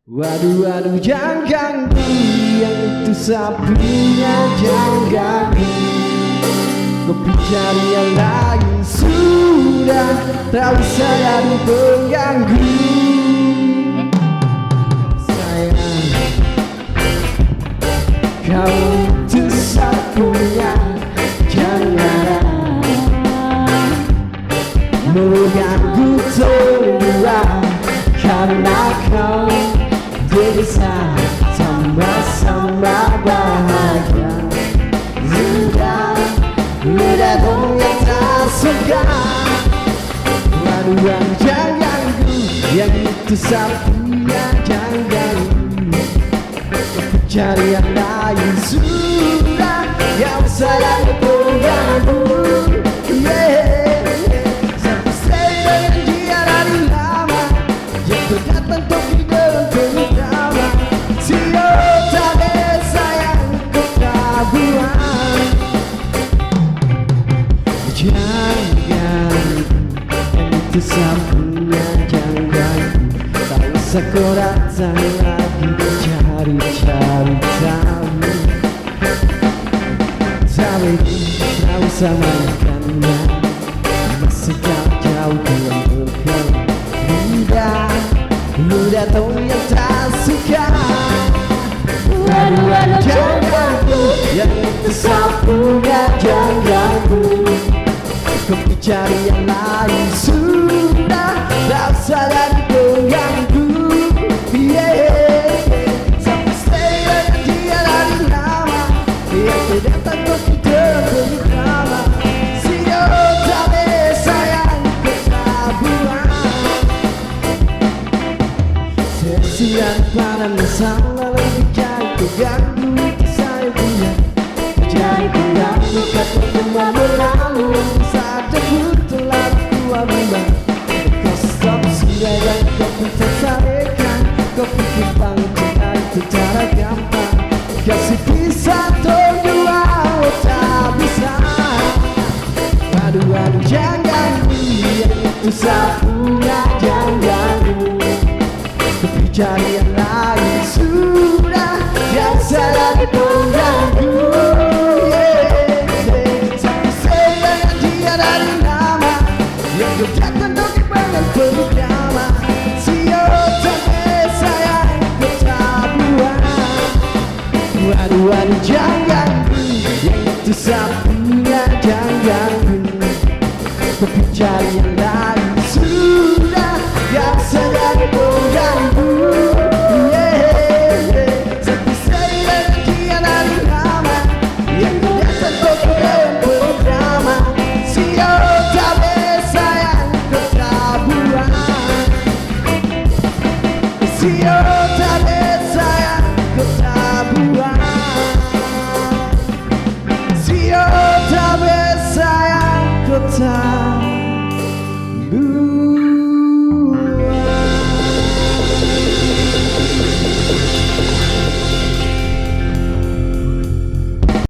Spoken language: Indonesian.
Waduh, waduh, jangan ganggu, yang itu sapunya jangan ganggu. Kopi cari yang lain sudah, tak usah jadi pengganggu. Sayang, kau itu sapunya jangan mengganggu berdua, karena kau bisa sama-sama bahagia. Sudah dong yang tak suka. Waduh, waduh, jangan ganggu, yang itu sapunya jangan ganggu. Cari yang lain sudah, gak usah lagi pengganggu. Satu stay dengan dia dari lama, jatuh datang untuk hidup terutama. Siapa desa yang kau tak buang. Jangan, yang itu sapunya jangan. Tak usah kau datang lagi cari-cari tahu. Tapi tak usah makannya, masih jauh pulang berkau. Udah tahu yang tak suka. Waduh, jangan ganggu, yang itu sapunya jangan ganggu. Kau cari yang lain sudah, tak usah lagi pengganggu. Sampai stay dengan dia dari lama, yang datang kau tidak berdrama. Siapa desa yang kau tak buang. Sia-sia pada masalah lebih jauh kau ganggu itu saya punya. Jadi pengganggu kata semua berlalu. Telah tua memang kau stop sudah dan kau pun tersarekan. Kau pikir cinta itu cara gampang, kasih bisa terdua tak bisa. Waduh, waduh, jangan ganggu, yang itu sapunya jangan ganggu. Tapi cari yang lain sudah, gak usah lagi pengganggu. Datang untuk bangun berdama. Siapa desa yang kau tak buang. Waduh, waduh, jangan ganggu, yang itu sapunya jangan ganggu. Tapi cari yang lain sudah, gak usah lagi pengganggu. Tapi saya dengan dia dari lama, yang datang untuk bangun berdama. Siapa desa yang kau tak buang. Siapa desa yang kau tak buang. Siapa desa yang kau tak buang.